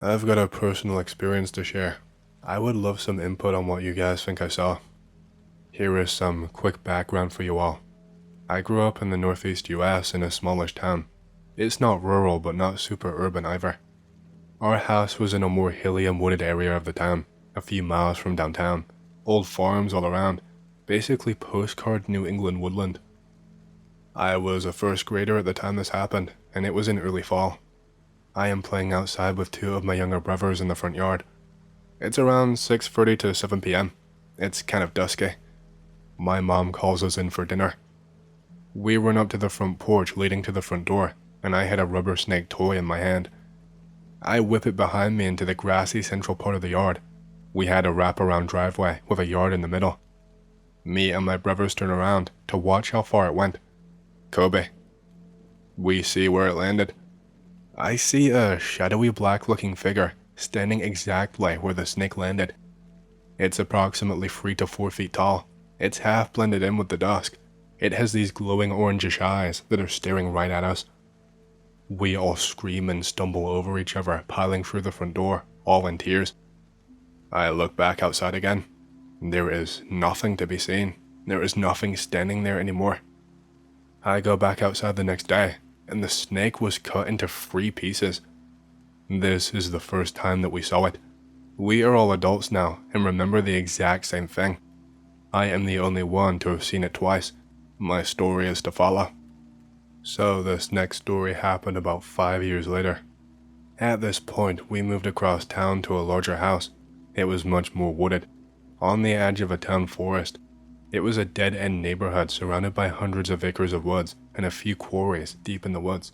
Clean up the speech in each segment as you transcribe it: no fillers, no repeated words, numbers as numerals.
I've got a personal experience to share. I would love some input on what you guys think I saw. Here is some quick background for you all. I grew up in the northeast US in a smallish town. It's not rural but not super urban either. Our house was in a more hilly and wooded area of the town, a few miles from downtown. Old farms all around, basically postcard New England woodland. I was a first grader at the time this happened, and it was in early fall. I am playing outside with two of my younger brothers in the front yard. It's around 6:30 to 7 p.m. It's kind of dusky. My mom calls us in for dinner. We run up to the front porch leading to the front door, and I had a rubber snake toy in my hand. I whip it behind me into the grassy central part of the yard. We had a wraparound driveway with a yard in the middle. Me and my brothers turn around to watch how far it went. Kobe. We see where it landed. I see a shadowy black looking figure standing exactly where the snake landed. It's approximately 3 to 4 feet tall. It's half blended in with the dusk. It has these glowing orangish eyes that are staring right at us. We all scream and stumble over each other, piling through the front door, all in tears. I look back outside again. There is nothing to be seen. There is nothing standing there anymore. I go back outside the next day, and the snake was cut into 3 pieces. This is the first time that we saw it. We are all adults now and remember the exact same thing. I am the only one to have seen it twice. My story is to follow. So this next story happened about 5 years later. At this point, we moved across town to a larger house. It was much more wooded, on the edge of a town forest. It was a dead-end neighborhood surrounded by hundreds of acres of woods and a few quarries deep in the woods.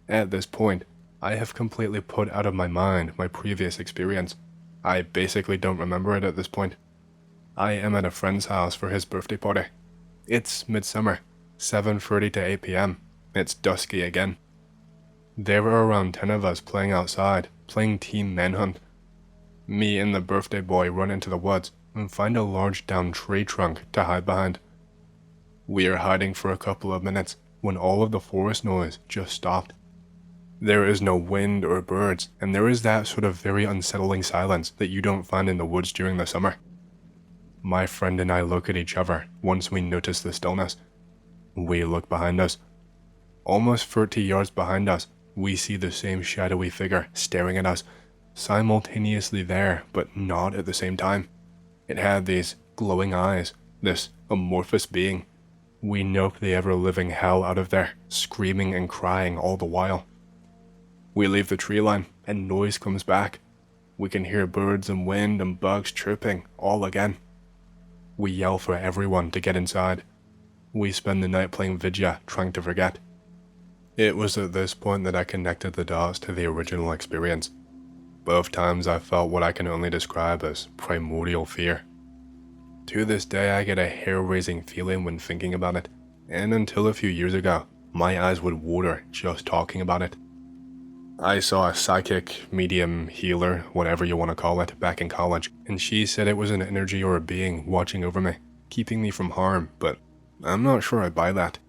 At this point, I have completely put out of my mind my previous experience. I basically don't remember it at this point. I am at a friend's house for his birthday party. It's midsummer, 7:30 to 8 p.m. It's dusky again. There are around 10 of us playing outside, playing team manhunt. Me and the birthday boy run into the woods and find a large downed tree trunk to hide behind. We are hiding for a couple of minutes when all of the forest noise just stopped. There is no wind or birds, and there is that sort of very unsettling silence that you don't find in the woods during the summer. My friend and I look at each other once we notice the stillness. We look behind us. Almost 30 yards behind us, we see the same shadowy figure staring at us, simultaneously there, but not at the same time. It had these glowing eyes, this amorphous being. We nope the ever-living hell out of there, screaming and crying all the while. We leave the tree line, and noise comes back. We can hear birds and wind and bugs chirping all again. We yell for everyone to get inside. We spend the night playing Vidya, trying to forget. It was at this point that I connected the dots to the original experience. Both times I felt what I can only describe as primordial fear. To this day I get a hair-raising feeling when thinking about it, and until a few years ago, my eyes would water just talking about it. I saw a psychic, medium, healer, whatever you want to call it, back in college, and she said it was an energy or a being watching over me, keeping me from harm, but I'm not sure I buy that.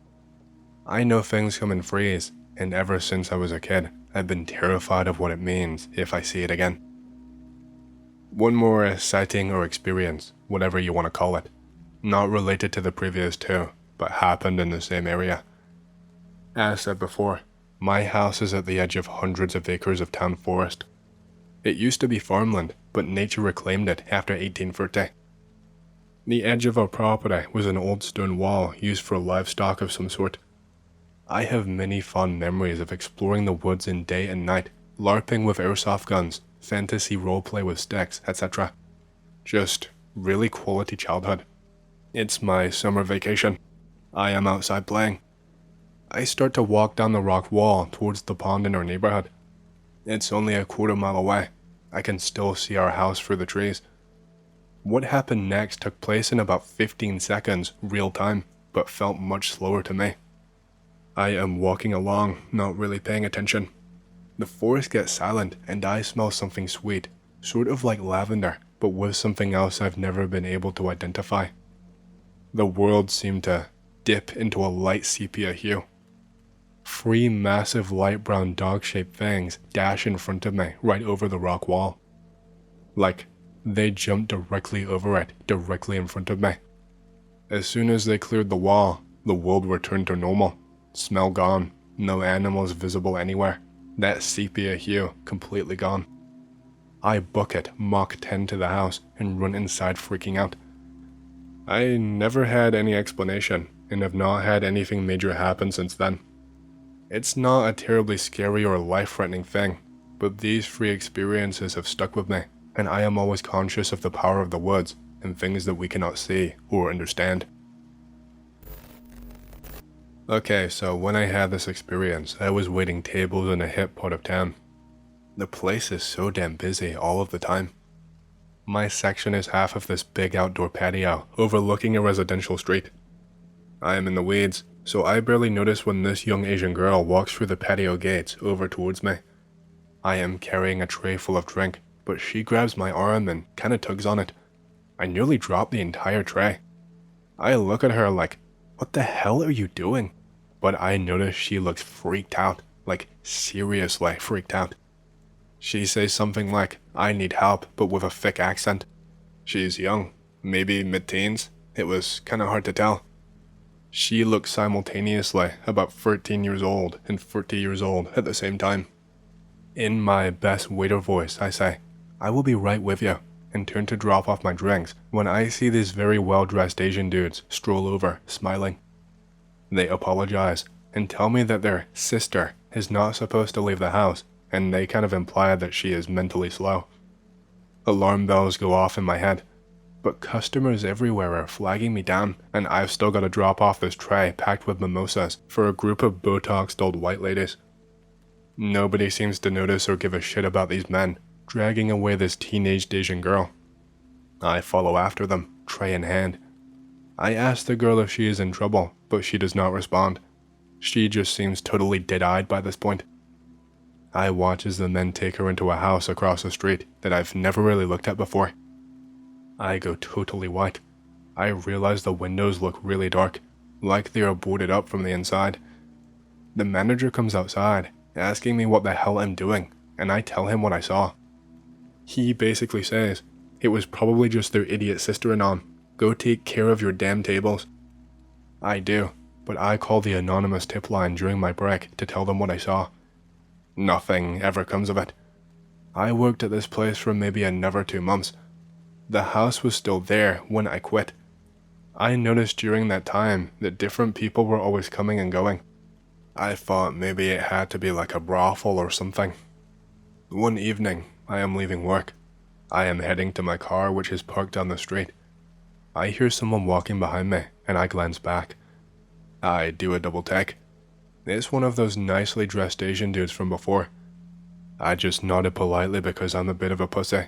I know things come in threes, and ever since I was a kid, I've been terrified of what it means if I see it again. One more sighting or experience, whatever you want to call it, not related to the previous two, but happened in the same area. As said before, my house is at the edge of hundreds of acres of town forest. It used to be farmland, but nature reclaimed it after 1830. The edge of our property was an old stone wall used for livestock of some sort. I have many fond memories of exploring the woods in day and night, LARPing with airsoft guns, fantasy roleplay with sticks, etc. Just really quality childhood. It's my summer vacation. I am outside playing. I start to walk down the rock wall towards the pond in our neighborhood. It's only a quarter mile away. I can still see our house through the trees. What happened next took place in about 15 seconds, real time, but felt much slower to me. I am walking along, not really paying attention. The forest gets silent and I smell something sweet, sort of like lavender, but with something else I've never been able to identify. The world seemed to dip into a light sepia hue. 3 massive light brown dog-shaped things dash in front of me right over the rock wall. Like, they jumped directly over it, directly in front of me. As soon as they cleared the wall, the world returned to normal. Smell gone, no animals visible anywhere. That sepia hue completely gone. I book it Mach 10 to the house and run inside freaking out. I never had any explanation and have not had anything major happen since then. It's not a terribly scary or life-threatening thing, but these 3 experiences have stuck with me, and I am always conscious of the power of the woods and things that we cannot see or understand. Okay, so when I had this experience, I was waiting tables in a hip part of town. The place is so damn busy all of the time. My section is half of this big outdoor patio overlooking a residential street. I am in the weeds, so I barely notice when this young Asian girl walks through the patio gates over towards me. I am carrying a tray full of drink, but she grabs my arm and kinda tugs on it. I nearly drop the entire tray. I look at her like, what the hell are you doing? But I notice she looks freaked out, like seriously freaked out. She says something like, I need help, but with a thick accent. She's young, maybe mid-teens. It was kinda hard to tell. She looks simultaneously about 13 years old and 30 years old at the same time. In my best waiter voice, I say, I will be right with you, and turn to drop off my drinks when I see these very well-dressed Asian dudes stroll over, smiling. They apologize and tell me that their sister is not supposed to leave the house, and they kind of imply that she is mentally slow. Alarm bells go off in my head, but customers everywhere are flagging me down, and I've still got to drop off this tray packed with mimosas for a group of Botoxed old white ladies. Nobody seems to notice or give a shit about these men dragging away this teenaged Asian girl. I follow after them, tray in hand. I ask the girl if she is in trouble, but she does not respond. She just seems totally dead-eyed by this point. I watch as the men take her into a house across the street that I've never really looked at before. I go totally white. I realize the windows look really dark, like they are boarded up from the inside. The manager comes outside, asking me what the hell I'm doing, and I tell him what I saw. He basically says, it was probably just their idiot sister-in-law. Go take care of your damn tables. I do, but I call the anonymous tip line during my break to tell them what I saw. Nothing ever comes of it. I worked at this place for maybe another 2 months. The house was still there when I quit. I noticed during that time that different people were always coming and going. I thought maybe it had to be like a brothel or something. One evening, I am leaving work. I am heading to my car, which is parked down the street. I hear someone walking behind me, and I glance back. I do a double take. It's one of those nicely dressed Asian dudes from before. I just nodded politely because I'm a bit of a pussy.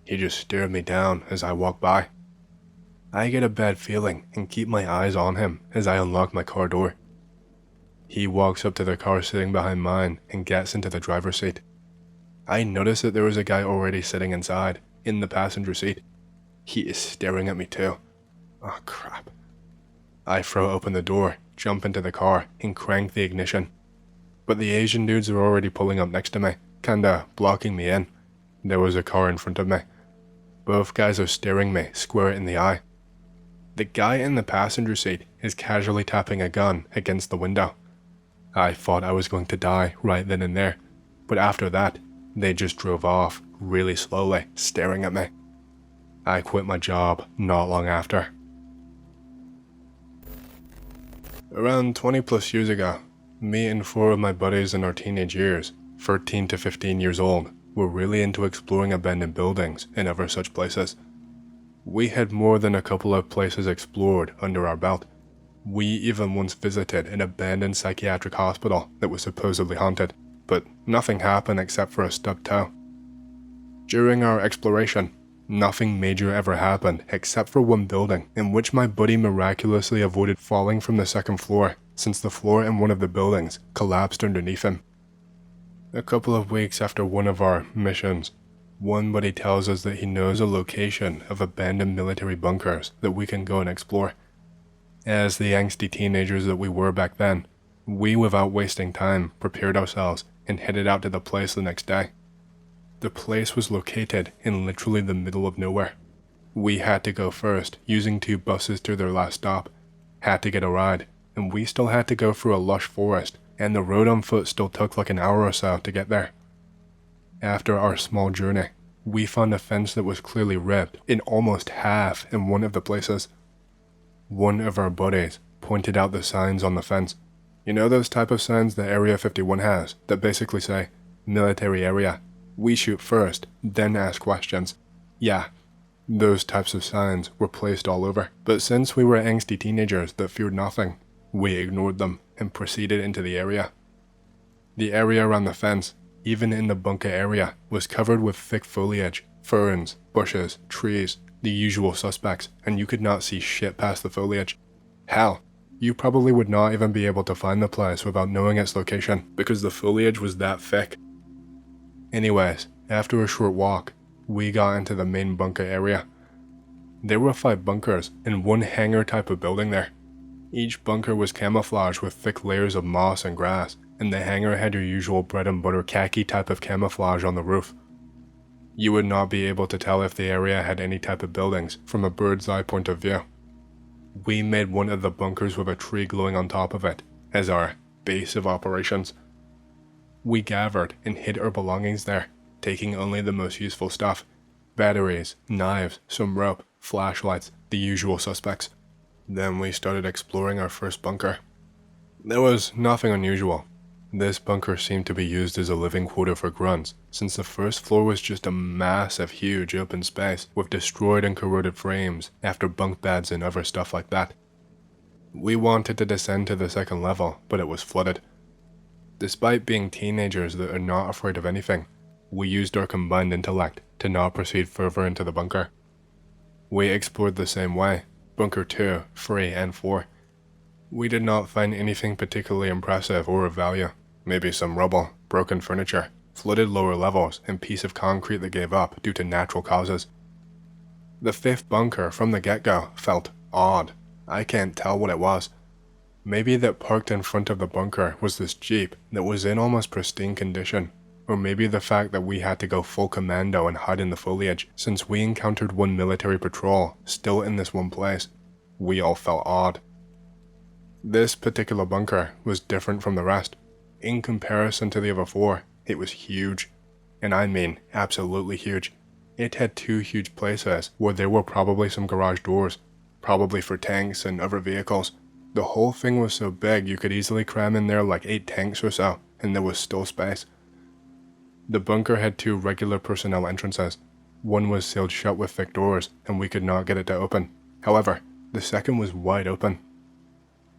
He just stared me down as I walk by. I get a bad feeling and keep my eyes on him as I unlock my car door. He walks up to the car sitting behind mine and gets into the driver's seat. I notice that there was a guy already sitting inside, in the passenger seat. He is staring at me too. Oh crap. I throw open the door, jump into the car, and crank the ignition. But the Asian dudes are already pulling up next to me, kinda blocking me in. There was a car in front of me. Both guys are staring me square in the eye. The guy in the passenger seat is casually tapping a gun against the window. I thought I was going to die right then and there, but after that, they just drove off really slowly, staring at me. I quit my job not long after. Around 20 plus years ago, me and 4 of my buddies in our teenage years, 13 to 15 years old, were really into exploring abandoned buildings and other such places. We had more than a couple of places explored under our belt. We even once visited an abandoned psychiatric hospital that was supposedly haunted, but nothing happened except for a stubbed toe. During our exploration, nothing major ever happened except for one building in which my buddy miraculously avoided falling from the 2nd floor since the floor in one of the buildings collapsed underneath him. A couple of weeks after one of our missions, one buddy tells us that he knows a location of abandoned military bunkers that we can go and explore. As the angsty teenagers that we were back then, We, without wasting time, prepared ourselves and headed out to the place the next day. The place was located in literally the middle of nowhere. We had to go first, using 2 buses to their last stop, had to get a ride, and we still had to go through a lush forest, and the road on foot still took like an hour or so to get there. After our small journey, we found a fence that was clearly ripped in almost half in one of the places. One of our buddies pointed out the signs on the fence. You know those type of signs that Area 51 has that basically say, military area, we shoot first, then ask questions. Yeah, those types of signs were placed all over, but since we were angsty teenagers that feared nothing, we ignored them and proceeded into the area. The area around the fence, even in the bunker area, was covered with thick foliage, ferns, bushes, trees, the usual suspects, and you could not see shit past the foliage. Hell, you probably would not even be able to find the place without knowing its location, because the foliage was that thick. Anyways, after a short walk, we got into the main bunker area. There were 5 bunkers and 1 hangar type of building there. Each bunker was camouflaged with thick layers of moss and grass, and the hangar had your usual bread and butter khaki type of camouflage on the roof. You would not be able to tell if the area had any type of buildings from a bird's eye point of view. We made one of the bunkers with a tree glowing on top of it as our base of operations. We gathered and hid our belongings there, taking only the most useful stuff: batteries, knives, some rope, flashlights, the usual suspects. Then we started exploring our first bunker. There was nothing unusual. This bunker seemed to be used as a living quarter for grunts, since the first floor was just a massive, huge open space with destroyed and corroded frames after bunk beds and other stuff like that. We wanted to descend to the second level, but it was flooded. Despite being teenagers that are not afraid of anything, we used our combined intellect to not proceed further into the bunker. We explored the same way, Bunker 2, 3, and 4. We did not find anything particularly impressive or of value. Maybe some rubble, broken furniture, flooded lower levels, and piece of concrete that gave up due to natural causes. The 5th bunker from the get-go felt odd. I can't tell what it was. Maybe that parked in front of the bunker was this Jeep that was in almost pristine condition, or maybe the fact that we had to go full commando and hide in the foliage since we encountered 1 military patrol still in this one place. We all felt odd. This particular bunker was different from the rest. In comparison to the other 4, it was huge. And I mean absolutely huge. It had 2 huge places where there were probably some garage doors, probably for tanks and other vehicles. The whole thing was so big you could easily cram in there like 8 tanks or so, and there was still space. The bunker had 2 regular personnel entrances. One was sealed shut with thick doors, and we could not get it to open. However, the second was wide open.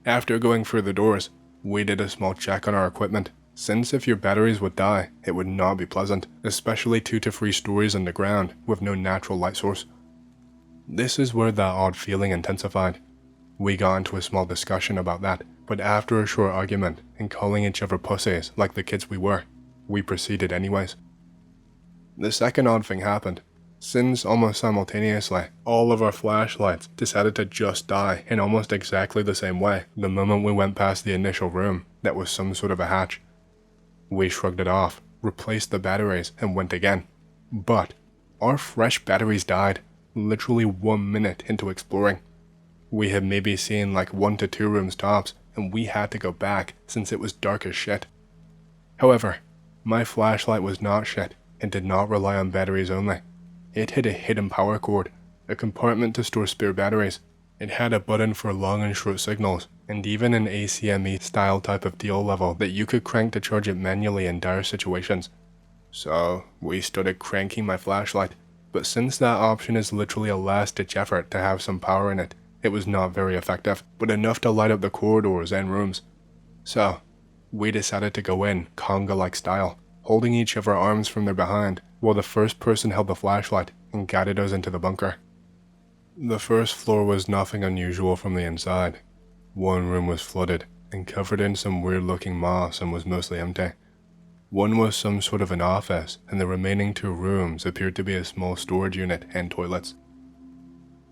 After going through the doors, we did a small check on our equipment, since if your batteries would die, it would not be pleasant, especially 2 to 3 stories underground with no natural light source. This is where that odd feeling intensified. We got into a small discussion about that, but after a short argument and calling each other pussies like the kids we were, we proceeded anyways. The second odd thing happened. Since almost simultaneously, all of our flashlights decided to just die in almost exactly the same way the moment we went past the initial room that was some sort of a hatch. We shrugged it off, replaced the batteries, and went again. But our fresh batteries died literally 1 minute into exploring. We had maybe seen like 1 to 2 rooms tops, and we had to go back since it was dark as shit. However, my flashlight was not shit and did not rely on batteries only. It had a hidden power cord, a compartment to store spare batteries. It had a button for long and short signals, and even an ACME style type of deal level that you could crank to charge it manually in dire situations. So we started cranking my flashlight, but since that option is literally a last-ditch effort to have some power in it, it was not very effective, but enough to light up the corridors and rooms. So we decided to go in conga-like style, holding each of our arms from their behind, while the first person held the flashlight and guided us into the bunker. The first floor was nothing unusual from the inside. One room was flooded and covered in some weird-looking moss and was mostly empty. One was some sort of an office, and the remaining 2 rooms appeared to be a small storage unit and toilets.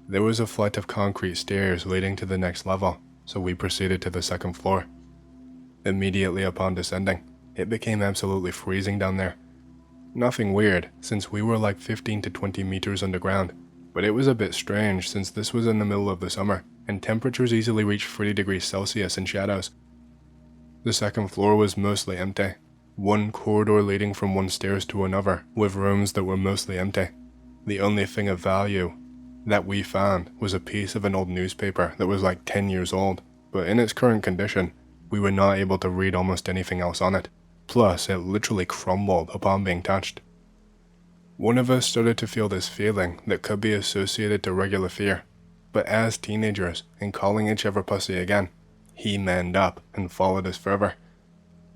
There was a flight of concrete stairs leading to the next level, so we proceeded to the second floor. Immediately upon descending, it became absolutely freezing down there. Nothing weird, since we were like 15 to 20 meters underground, but it was a bit strange since this was in the middle of the summer, and temperatures easily reached 30 degrees Celsius in shadows. The second floor was mostly empty, one corridor leading from one stairs to another, with rooms that were mostly empty. The only thing of value that we found was a piece of an old newspaper that was like 10 years old, but in its current condition, we were not able to read almost anything else on it. Plus, it literally crumbled upon being touched. One of us started to feel this feeling that could be associated to regular fear, but as teenagers, and calling each other pussy again, he manned up and followed us further.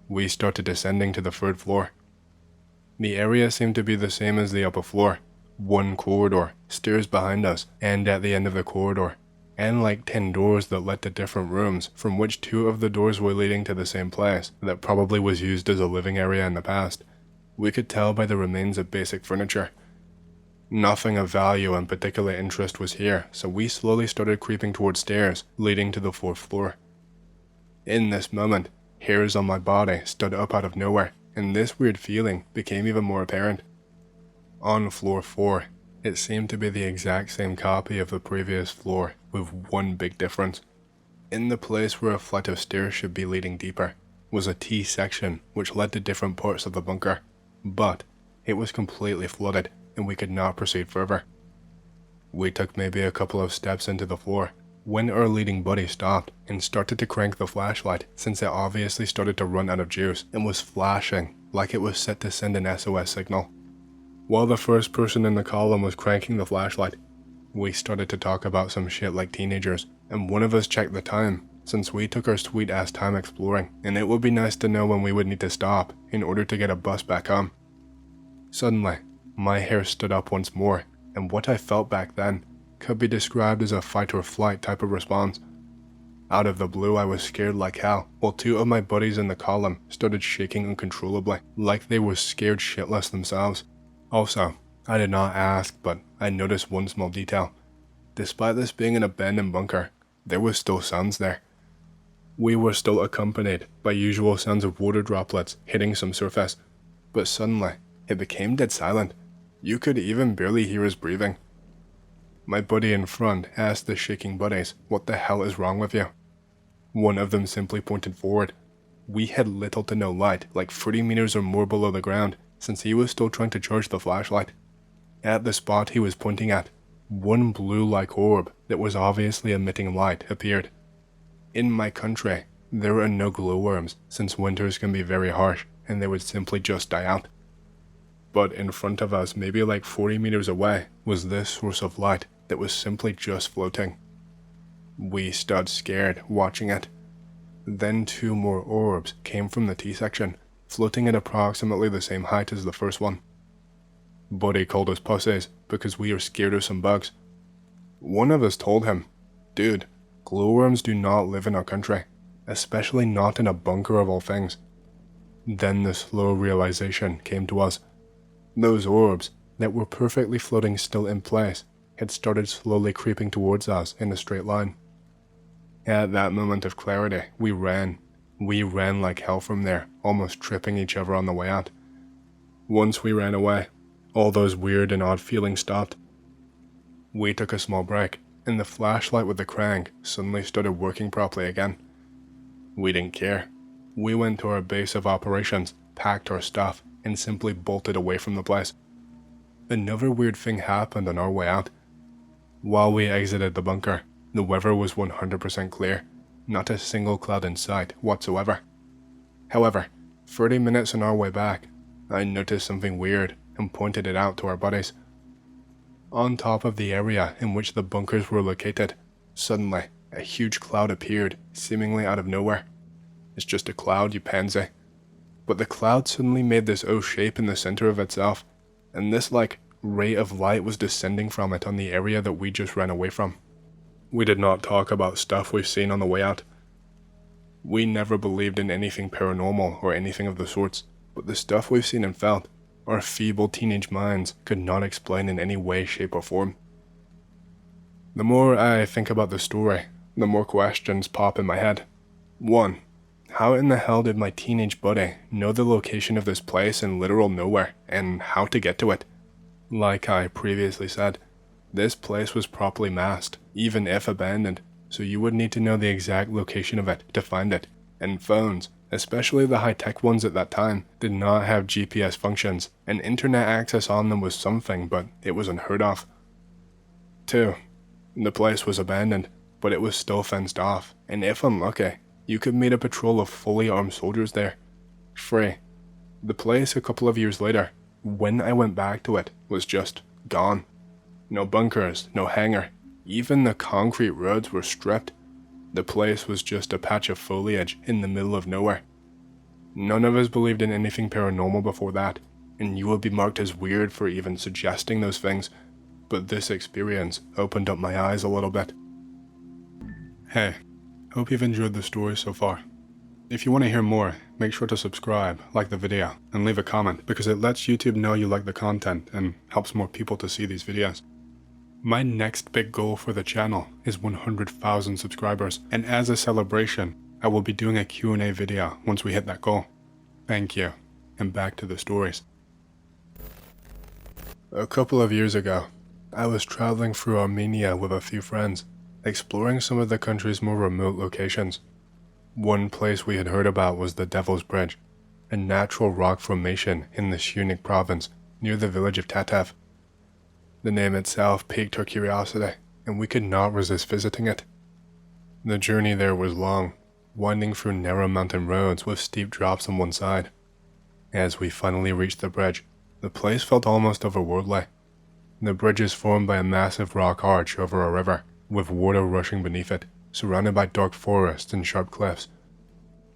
We started descending to the third floor. The area seemed to be the same as the upper floor. One corridor, stairs behind us, and at the end of the corridor, and like 10 doors that led to different rooms, from which 2 of the doors were leading to the same place that probably was used as a living area in the past. We could tell by the remains of basic furniture. Nothing of value and particular interest was here, so we slowly started creeping towards stairs leading to the 4th floor. In this moment, hairs on my body stood up out of nowhere, and this weird feeling became even more apparent. On floor 4, it seemed to be the exact same copy of the previous floor, with one big difference. In the place where a flight of stairs should be leading deeper, was a T section which led to different parts of the bunker, but it was completely flooded and we could not proceed further. We took maybe a couple of steps into the floor when our leading buddy stopped and started to crank the flashlight, since it obviously started to run out of juice and was flashing like it was set to send an SOS signal. While the first person in the column was cranking the flashlight, we started to talk about some shit like teenagers, and one of us checked the time, since we took our sweet ass time exploring, and it would be nice to know when we would need to stop in order to get a bus back home. Suddenly, my hair stood up once more, and what I felt back then could be described as a fight or flight type of response. Out of the blue, I was scared like hell, while 2 of my buddies in the column started shaking uncontrollably, like they were scared shitless themselves. Also, I did not ask, but I noticed one small detail. Despite this being an abandoned bunker, there were still sounds there. We were still accompanied by usual sounds of water droplets hitting some surface, but suddenly, it became dead silent. You could even barely hear us breathing. My buddy in front asked the shaking buddies, "What the hell is wrong with you?" One of them simply pointed forward. We had little to no light, like 30 meters or more below the ground, since he was still trying to charge the flashlight. At the spot he was pointing at, one blue-like orb that was obviously emitting light appeared. In my country, there are no glowworms, since winters can be very harsh and they would simply just die out. But in front of us, maybe like 40 meters away, was this source of light that was simply just floating. We stood scared, watching it. Then 2 more orbs came from the T-section, floating at approximately the same height as the first one. Buddy called us pussies because we are scared of some bugs. One of us told him, "Dude, glowworms do not live in our country, especially not in a bunker of all things." Then the slow realization came to us. Those orbs that were perfectly floating still in place had started slowly creeping towards us in a straight line. At that moment of clarity, we ran. We ran like hell from there, almost tripping each other on the way out. Once we ran away, all those weird and odd feelings stopped. We took a small break, and the flashlight with the crank suddenly started working properly again. We didn't care. We went to our base of operations, packed our stuff, and simply bolted away from the place. Another weird thing happened on our way out. While we exited the bunker, the weather was 100% clear, not a single cloud in sight whatsoever. However, 30 minutes on our way back, I noticed something weird and pointed it out to our buddies. On top of the area in which the bunkers were located, suddenly a huge cloud appeared, seemingly out of nowhere. "It's just a cloud, you pansy." But the cloud suddenly made this O shape in the center of itself, and this ray of light was descending from it on the area that we just ran away from. We did not talk about stuff we've seen on the way out. We never believed in anything paranormal or anything of the sorts, but the stuff we've seen and felt, our feeble teenage minds could not explain in any way, shape, or form. The more I think about the story, the more questions pop in my head. 1. How in the hell did my teenage buddy know the location of this place in literal nowhere and how to get to it? Like I previously said, this place was properly masked, even if abandoned, so you would need to know the exact location of it to find it, and phones, especially the high-tech ones at that time, did not have GPS functions, and internet access on them was something, but it was unheard of. 2. The place was abandoned, but it was still fenced off, and if unlucky, you could meet a patrol of fully armed soldiers there. 3. The place a couple of years later, when I went back to it, was just gone. No bunkers, no hangar, even the concrete roads were stripped. The place was just a patch of foliage in the middle of nowhere. None of us believed in anything paranormal before that, and you would be marked as weird for even suggesting those things, but this experience opened up my eyes a little bit. Hey, hope you've enjoyed the story so far. If you want to hear more, make sure to subscribe, like the video, and leave a comment because it lets YouTube know you like the content and helps more people to see these videos. My next big goal for the channel is 100,000 subscribers, and as a celebration, I will be doing a Q&A video once we hit that goal. Thank you, and back to the stories. A couple of years ago, I was traveling through Armenia with a few friends, exploring some of the country's more remote locations. One place we had heard about was the Devil's Bridge, a natural rock formation in the Shunik province near the village of Tatev. The name itself piqued our curiosity, and we could not resist visiting it. The journey there was long, winding through narrow mountain roads with steep drops on one side. As we finally reached the bridge, the place felt almost otherworldly. The bridge is formed by a massive rock arch over a river, with water rushing beneath it, surrounded by dark forests and sharp cliffs.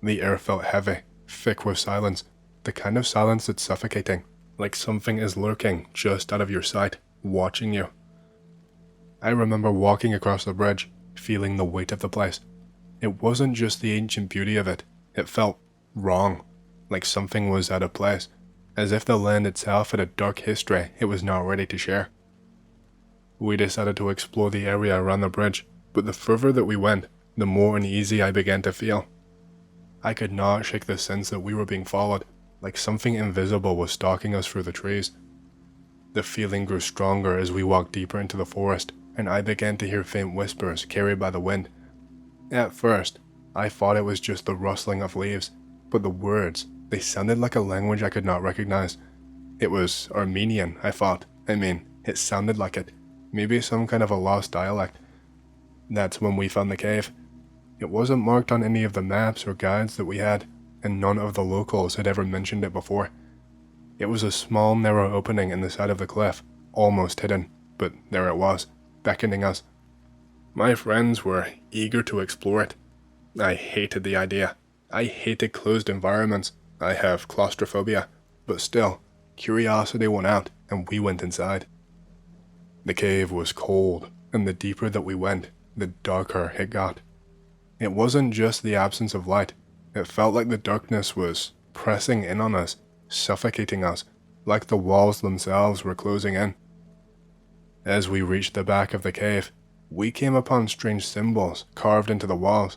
The air felt heavy, thick with silence, the kind of silence that's suffocating, like something is lurking just out of your sight, watching you. I remember walking across the bridge, feeling the weight of the place. It wasn't just the ancient beauty of it, it felt wrong, like something was out of place, as if the land itself had a dark history it was not ready to share. We decided to explore the area around the bridge, but the further that we went, the more uneasy I began to feel. I could not shake the sense that we were being followed, like something invisible was stalking us through the trees. The feeling grew stronger as we walked deeper into the forest, and I began to hear faint whispers carried by the wind. At first, I thought it was just the rustling of leaves, but the words, they sounded like a language I could not recognize. It was Armenian, I thought. It sounded like it. Maybe some kind of a lost dialect. That's when we found the cave. It wasn't marked on any of the maps or guides that we had, and none of the locals had ever mentioned it before. It was a small, narrow opening in the side of the cliff, almost hidden, but there it was, beckoning us. My friends were eager to explore it. I hated the idea. I hated closed environments. I have claustrophobia, but still, curiosity won out, and we went inside. The cave was cold, and the deeper that we went, the darker it got. It wasn't just the absence of light. It felt like the darkness was pressing in on us, suffocating us, like the walls themselves were closing in. As we reached the back of the cave, we came upon strange symbols carved into the walls.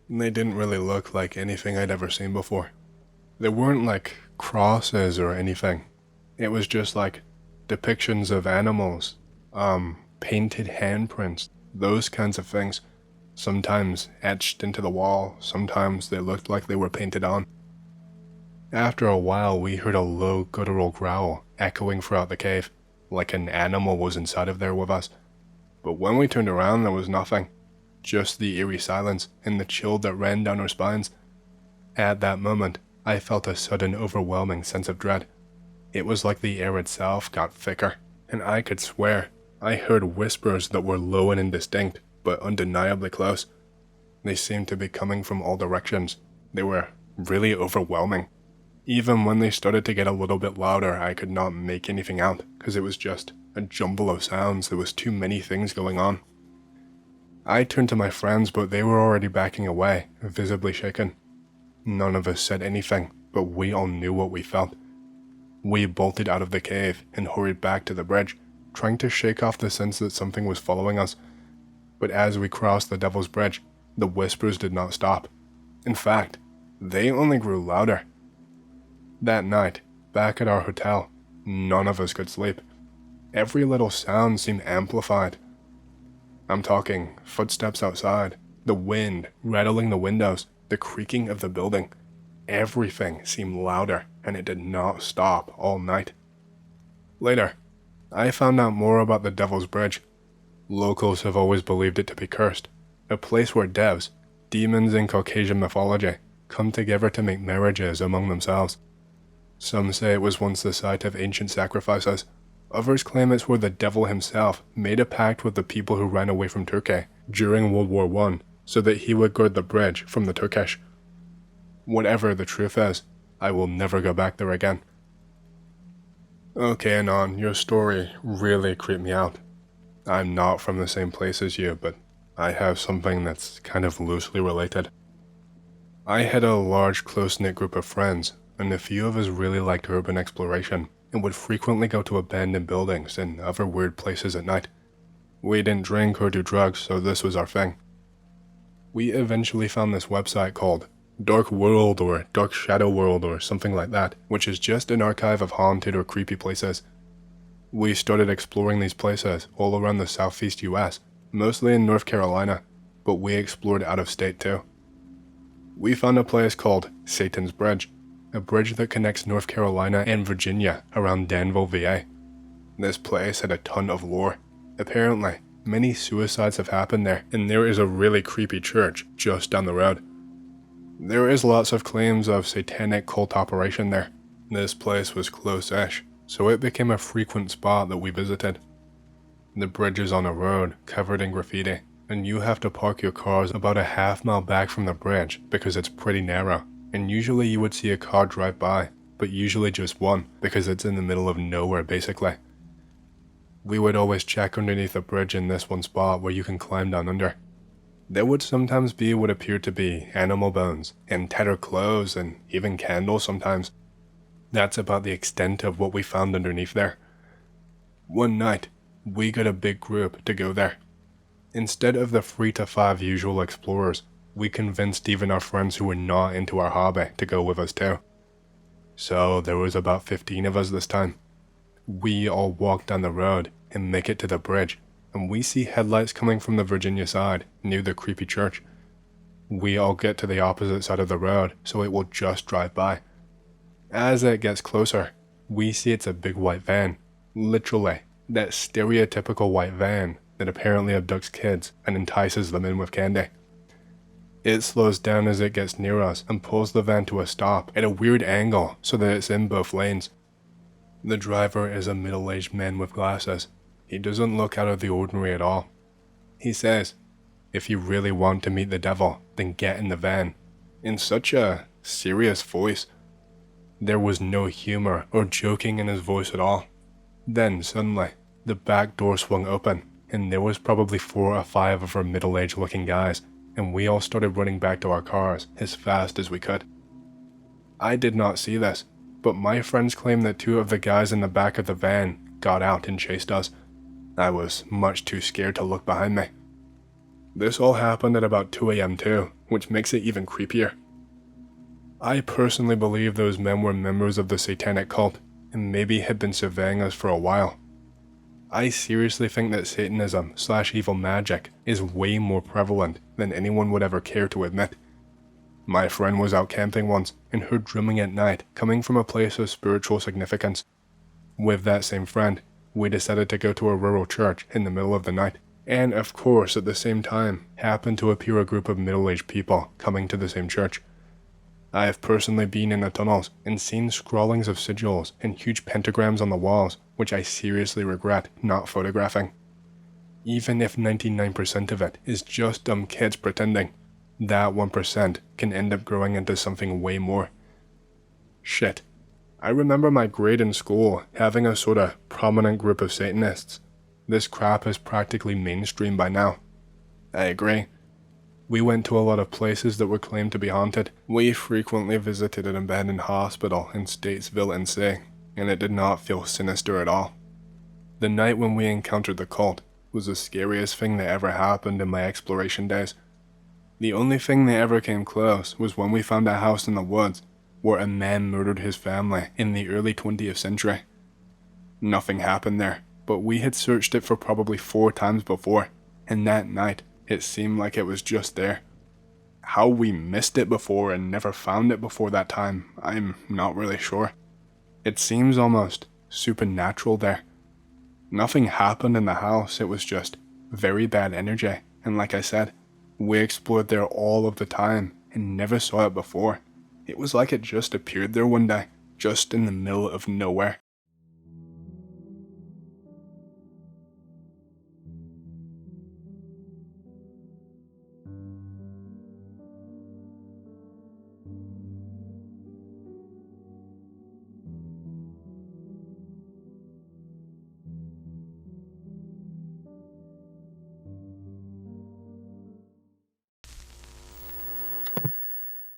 They didn't really look like anything I'd ever seen before. They weren't like crosses or anything. It was just like depictions of animals, painted handprints, those kinds of things. Sometimes etched into the wall, sometimes they looked like they were painted on. After a while, we heard a low guttural growl echoing throughout the cave, like an animal was inside of there with us. But when we turned around, there was nothing. Just the eerie silence and the chill that ran down our spines. At that moment, I felt a sudden overwhelming sense of dread. It was like the air itself got thicker, and I could swear I heard whispers that were low and indistinct, but undeniably close. They seemed to be coming from all directions. They were really overwhelming. Even when they started to get a little bit louder, I could not make anything out, because it was just a jumble of sounds. There was too many things going on. I turned to my friends, but they were already backing away, visibly shaken. None of us said anything, but we all knew what we felt. We bolted out of the cave and hurried back to the bridge, trying to shake off the sense that something was following us. But as we crossed the Devil's Bridge, the whispers did not stop. In fact, they only grew louder. That night, back at our hotel, none of us could sleep. Every little sound seemed amplified. I'm talking footsteps outside, the wind rattling the windows, the creaking of the building. Everything seemed louder, and it did not stop all night. Later, I found out more about the Devil's Bridge. Locals have always believed it to be cursed, a place where devs, demons in Caucasian mythology, come together to make marriages among themselves. Some say it was once the site of ancient sacrifices. Others claim it's where the devil himself made a pact with the people who ran away from Turkey during World War I so that he would guard the bridge from the Turkish. Whatever the truth is, I will never go back there again. Okay, Anon, your story really creeped me out. I'm not from the same place as you, but I have something that's kind of loosely related. I had a large close-knit group of friends, and a few of us really liked urban exploration and would frequently go to abandoned buildings and other weird places at night. We didn't drink or do drugs, so this was our thing. We eventually found this website called Dark World or Dark Shadow World or something like that, which is just an archive of haunted or creepy places. We started exploring these places all around the southeast US, mostly in North Carolina, but we explored out of state too. We found a place called Satan's Bridge, a bridge that connects North Carolina and Virginia around Danville, VA. This place had a ton of lore. Apparently, many suicides have happened there, and there is a really creepy church just down the road. There is lots of claims of satanic cult operation there. This place was close-ish, so it became a frequent spot that we visited. The bridge is on a road covered in graffiti, and you have to park your cars about a half-mile back from the bridge because it's pretty narrow, and usually you would see a car drive by, but usually just one because it's in the middle of nowhere basically. We would always check underneath the bridge in this one spot where you can climb down under. There would sometimes be what appeared to be animal bones, and tattered clothes, and even candles sometimes. That's about the extent of what we found underneath there. One night, we got a big group to go there. Instead of the 3 to 5 usual explorers, we convinced even our friends who were not into our hobby to go with us too. So there was about 15 of us this time. We all walk down the road and make it to the bridge, and we see headlights coming from the Virginia side, near the creepy church. We all get to the opposite side of the road, so it will just drive by. As it gets closer, we see it's a big white van. Literally, that stereotypical white van that apparently abducts kids and entices them in with candy. It slows down as it gets near us and pulls the van to a stop at a weird angle so that it's in both lanes. The driver is a middle-aged man with glasses. He doesn't look out of the ordinary at all. He says, "If you really want to meet the devil, then get in the van," in such a serious voice. There was no humor or joking in his voice at all. Then, suddenly, the back door swung open, and there was probably 4 or 5 of our middle-aged looking guys, and we all started running back to our cars as fast as we could. I did not see this, but my friends claim that 2 of the guys in the back of the van got out and chased us. I was much too scared to look behind me. This all happened at about 2 a.m. too, which makes it even creepier. I personally believe those men were members of the satanic cult, and maybe had been surveying us for a while. I seriously think that Satanism/evil magic is way more prevalent than anyone would ever care to admit. My friend was out camping once and heard drumming at night coming from a place of spiritual significance. With that same friend, we decided to go to a rural church in the middle of the night, and of course at the same time happened to appear a group of middle-aged people coming to the same church. I have personally been in the tunnels and seen scrawlings of sigils and huge pentagrams on the walls, which I seriously regret not photographing. Even if 99% of it is just dumb kids pretending, that 1% can end up growing into something way more. Shit. I remember my grade in school having a sort of prominent group of Satanists. This crap is practically mainstream by now. I agree. We went to a lot of places that were claimed to be haunted. We frequently visited an abandoned hospital in Statesville, NC, and it did not feel sinister at all. The night when we encountered the cult was the scariest thing that ever happened in my exploration days. The only thing they ever came close was when we found a house in the woods where a man murdered his family in the early 20th century. Nothing happened there, but we had searched it for probably 4 times before, and that night it seemed like it was just there. How we missed it before and never found it before that time, I'm not really sure. It seems almost supernatural there. Nothing happened in the house, it was just very bad energy, and like I said, we explored there all of the time and never saw it before. It was like it just appeared there one day, just in the middle of nowhere.